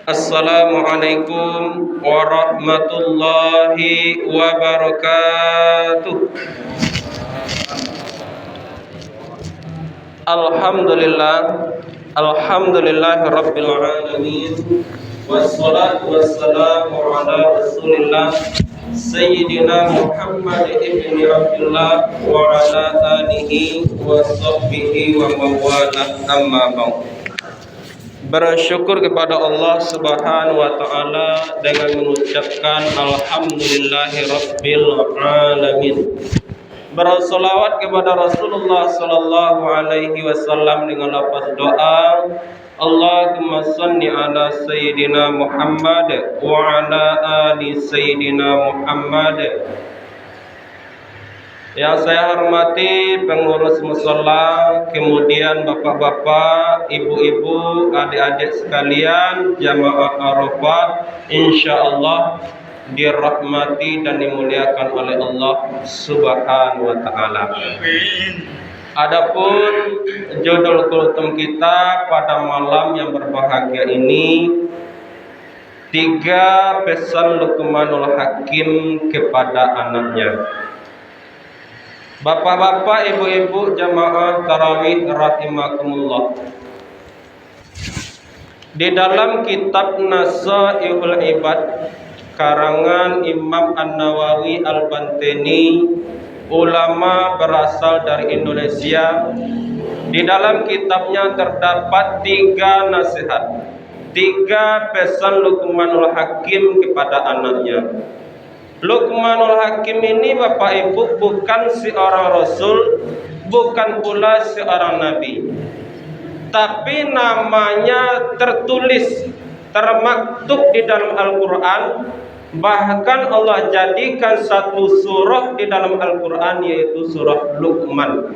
Assalamualaikum warahmatullahi wabarakatuh. Alhamdulillah, alhamdulillahirabbil alamin. Wassalatu wassalamu ala Rasulillah Sayyidina Muhammad ibn Abdullah wa ala alihi wa sahbihi wa mawalah, amma ba'd. Bersyukur kepada Allah Subhanahu wa taala dengan mengucapkan alhamdulillahirabbil alamin. Bersolawat kepada Rasulullah sallallahu alaihi wasallam dengan lafaz doa, Allahumma shalli ala sayyidina Muhammad wa ala ali sayyidina Muhammad. Yang saya hormati pengurus mushola, kemudian bapak-bapak, ibu-ibu, adik-adik sekalian, jamaah Arafah, insyaallah dirahmati dan dimuliakan oleh Allah Subhanahu wa taala. Adapun judul kultum kita pada malam yang berbahagia ini, 3 pesan Luqmanul Hakim kepada anaknya. Bapak-bapak, ibu-ibu, jamaah tarawih rahimakumullah. Di dalam kitab Nasaihul Ibad karangan Imam An-Nawawi Al-Banteni, ulama berasal dari Indonesia, di dalam kitabnya terdapat 3 nasihat, 3 pesan Luqmanul Hakim kepada anaknya. Luqmanul Hakim ini Bapak Ibu bukan seorang rasul, bukan pula seorang nabi, tapi namanya tertulis, termaktub di dalam Al-Quran. Bahkan Allah jadikan satu surah di dalam Al-Quran, yaitu surah Luqman,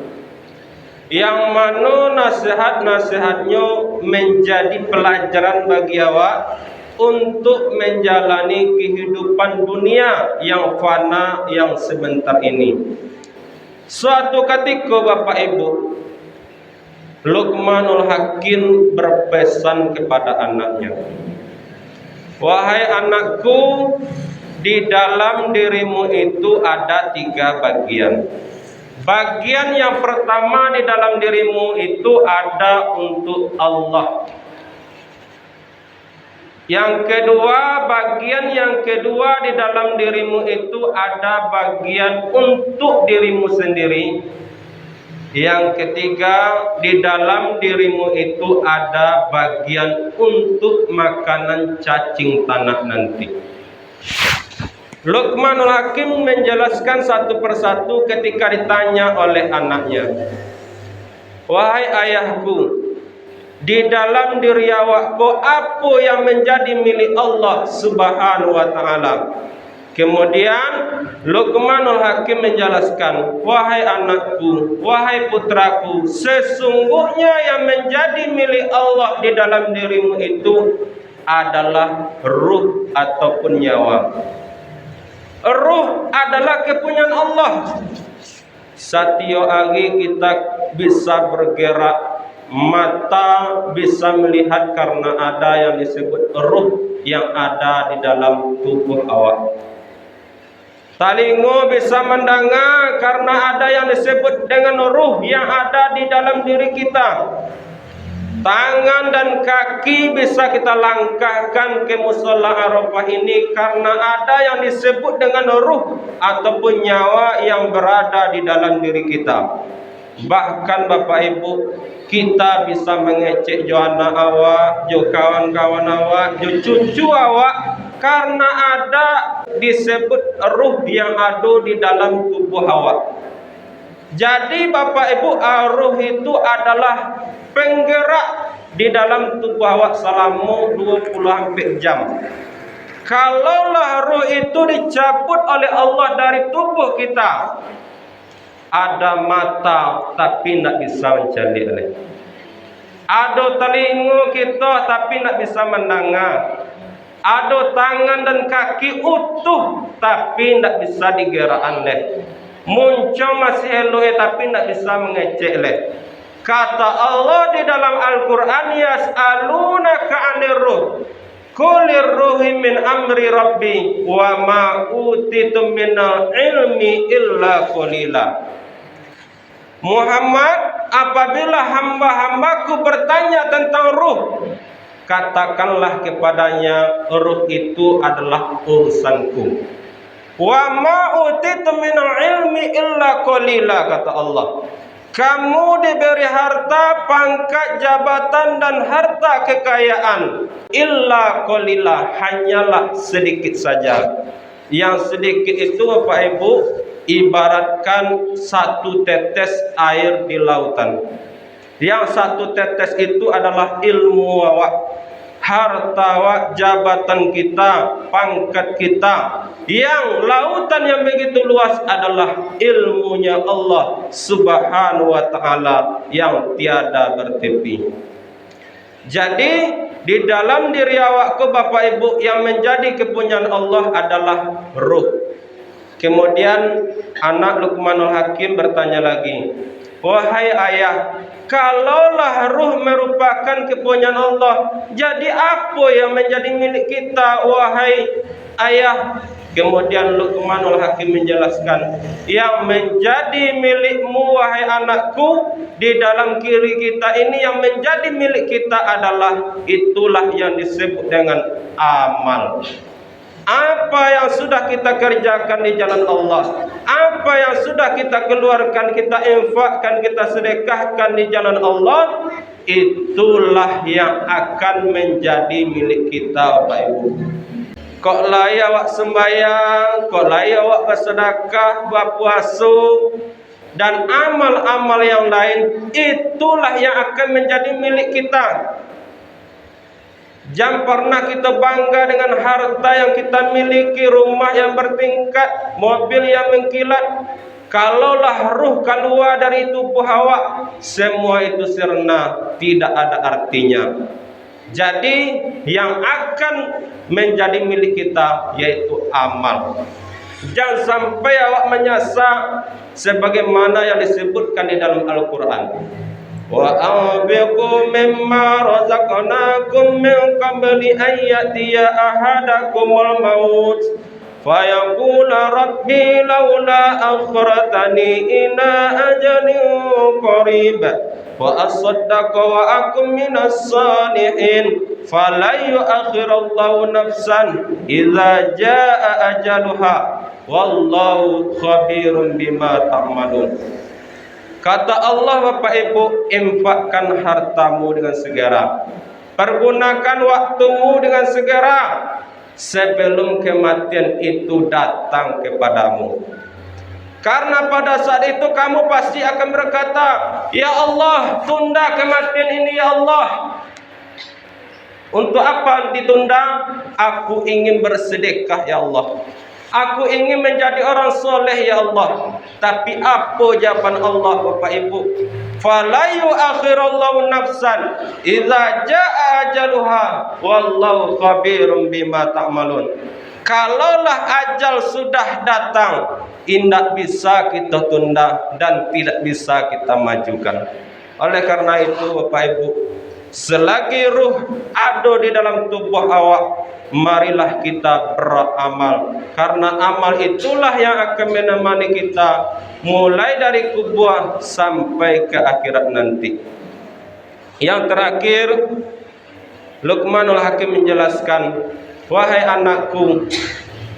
yang mana nasihat-nasihatnya menjadi pelajaran bagi awak untuk menjalani kehidupan dunia yang fana, yang sebentar ini. Suatu ketika Bapak Ibu, Luqmanul Hakim berpesan kepada anaknya, wahai anakku, di dalam dirimu itu ada 3 bagian. Bagian yang pertama di dalam dirimu itu ada untuk Allah. Yang kedua, bagian yang kedua di dalam dirimu itu ada bagian untuk dirimu sendiri. Yang ketiga, di dalam dirimu itu ada bagian untuk makanan cacing tanah nanti. Luqmanul Hakim menjelaskan satu persatu ketika ditanya oleh anaknya, wahai ayahku, di dalam diri awakku apa yang menjadi milik Allah Subhanahu wa taala? Kemudian Luqmanul Hakim menjelaskan, wahai anakku, wahai putraku, sesungguhnya yang menjadi milik Allah di dalam dirimu itu adalah ruh ataupun nyawa. Ruh adalah kepunyaan Allah. Satyo agi kita bisa bergerak, mata bisa melihat karena ada yang disebut ruh yang ada di dalam tubuh awak. Telinga bisa mendengar karena ada yang disebut dengan ruh yang ada di dalam diri kita. Tangan dan kaki bisa kita langkahkan ke mushola Arafah ini karena ada yang disebut dengan ruh ataupun nyawa yang berada di dalam diri kita. Bahkan Bapak Ibu, kita bisa mengecek jo anak awak, jo kawan-kawan awak, jo cucu awak, karena ada disebut ruh yang ada di dalam tubuh awak. Jadi Bapak Ibu, ruh itu adalah penggerak di dalam tubuh awak selama 24 jam. Kalaulah ruh itu dicabut oleh Allah dari tubuh kita, ada mata tapi tidak bisa mencari, ada telinga kita tapi tidak bisa mendengar, ada tangan dan kaki utuh tapi tidak bisa digerakkan, muncul masih elok tapi tidak bisa mengecek. Kata Allah di dalam Al-Quran, yas'alunaka 'anir ruh, Qulir ruhi min amri rabbi wa ma utitum minal ilmi illa qalila. Muhammad, apabila hamba-hambaku bertanya tentang ruh, katakanlah kepadanya, ruh itu adalah urusanku. Wa ma utitum minal ilmi illa qalila, kata Allah. Kamu diberi harta, pangkat, jabatan dan harta kekayaan, illa qalila, hanyalah sedikit saja. Yang sedikit itu Bapak Ibu ibaratkan satu tetes air di lautan. Yang satu tetes itu adalah ilmu awak, harta awak, jabatan kita, pangkat kita. Yang lautan yang begitu luas adalah ilmunya Allah Subhanahu wa ta'ala yang tiada bertepi. Jadi di dalam diri awakku Bapak Ibu, yang menjadi kepunyaan Allah adalah ruh. Kemudian anak Luqmanul Hakim bertanya lagi, wahai ayah, kalaulah ruh merupakan kepunyaan Allah, jadi apa yang menjadi milik kita, wahai ayah? Kemudian Luqmanul Hakim menjelaskan, yang menjadi milikmu wahai anakku, di dalam kiri kita ini yang menjadi milik kita adalah itulah yang disebut dengan amal. Apa yang sudah kita kerjakan di jalan Allah, apa yang sudah kita keluarkan, kita infakkan, kita sedekahkan di jalan Allah, itulah yang akan menjadi milik kita Bapak Ibu. Kok layak awak sembahyang, kok layak awak bersedekah, berpuasa dan amal-amal yang lain, itulah yang akan menjadi milik kita. Jangan pernah kita bangga dengan harta yang kita miliki, rumah yang bertingkat, mobil yang mengkilat. Kalaulah ruh keluar dari tubuh awak, semua itu sirna, tidak ada artinya. Jadi yang akan menjadi milik kita yaitu amal. Jangan sampai awak menyasar sebagaimana yang disebutkan di dalam Al-Quran. Wa anfiqu mimma razaqnakum min qabli an ya'tiya ahadakumul maut fayaqula rabbi laula akhartani ila ajalin qarib wa asaddaqa wa akum minas salihin fala yu'akhirullahu nafsan idza jaa ajaluha wallahu khabirun bima ta'malun. Kata Allah, Bapak Ibu, infakkan hartamu dengan segera, pergunakan waktumu dengan segera sebelum kematian itu datang kepadamu. Karena pada saat itu kamu pasti akan berkata, ya Allah, tunda kematian ini ya Allah. Untuk apa ditunda? Aku ingin bersedekah ya Allah, aku ingin menjadi orang soleh ya Allah. Tapi apa jawaban Allah Bapak Ibu? Fala yu'akhirullahu nafsan idza jaa ajaluha wallahu khabirun bima ta'malun. Kalaulah ajal sudah datang, tidak bisa kita tunda dan tidak bisa kita majukan. Oleh karena itu Bapak Ibu, selagi ruh ada di dalam tubuh awak, marilah kita beramal. Karena amal itulah yang akan menemani kita mulai dari kubur sampai ke akhirat nanti. Yang terakhir, Luqmanul Hakim menjelaskan, wahai anakku,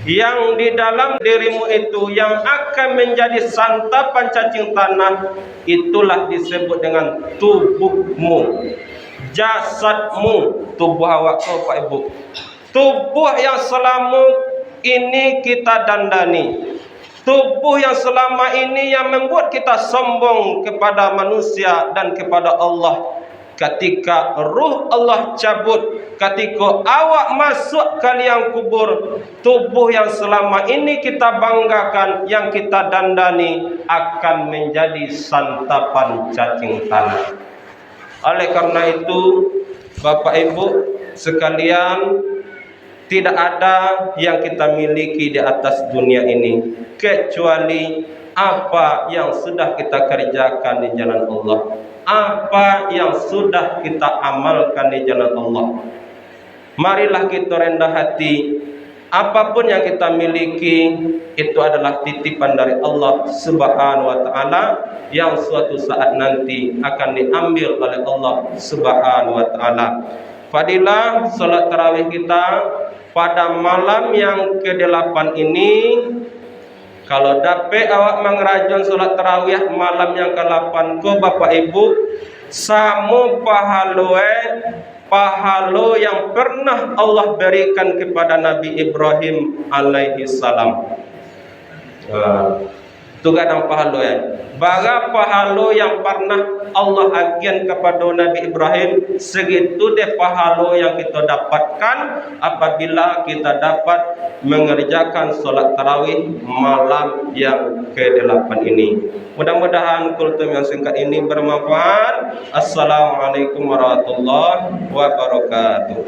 yang di dalam dirimu itu yang akan menjadi santapan cacing tanah, itulah disebut dengan tubuhmu, jasadmu, tubuh awak Bapak Ibu. Tubuh yang selama ini kita dandani, tubuh yang selama ini yang membuat kita sombong kepada manusia dan kepada Allah. Ketika ruh Allah cabut, ketika awak masuk ke liang kubur, tubuh yang selama ini kita banggakan, yang kita dandani, akan menjadi santapan cacing tanah. Oleh karena itu Bapak Ibu sekalian, tidak ada yang kita miliki di atas dunia ini kecuali apa yang sudah kita kerjakan di jalan Allah, apa yang sudah kita amalkan di jalan Allah. Marilah kita rendah hati. Apapun yang kita miliki itu adalah titipan dari Allah Subhanahu wa taala yang suatu saat nanti akan diambil oleh Allah Subhanahu wa taala. Fadilah salat tarawih kita pada malam yang ke-8 ini, kalau dapat awak mengerajun salat tarawih malam yang ke-8 ko Bapak Ibu, samu pahala yang pernah Allah berikan kepada Nabi Ibrahim alaihi salam. Itu kadang pahala ya. Baga pahala yang pernah Allah agian kepada Nabi Ibrahim, segitu deh pahala yang kita dapatkan apabila kita dapat mengerjakan solat tarawih malam yang ke-8 ini. Mudah-mudahan kultum yang singkat ini bermanfaat. Assalamualaikum warahmatullahi wabarakatuh.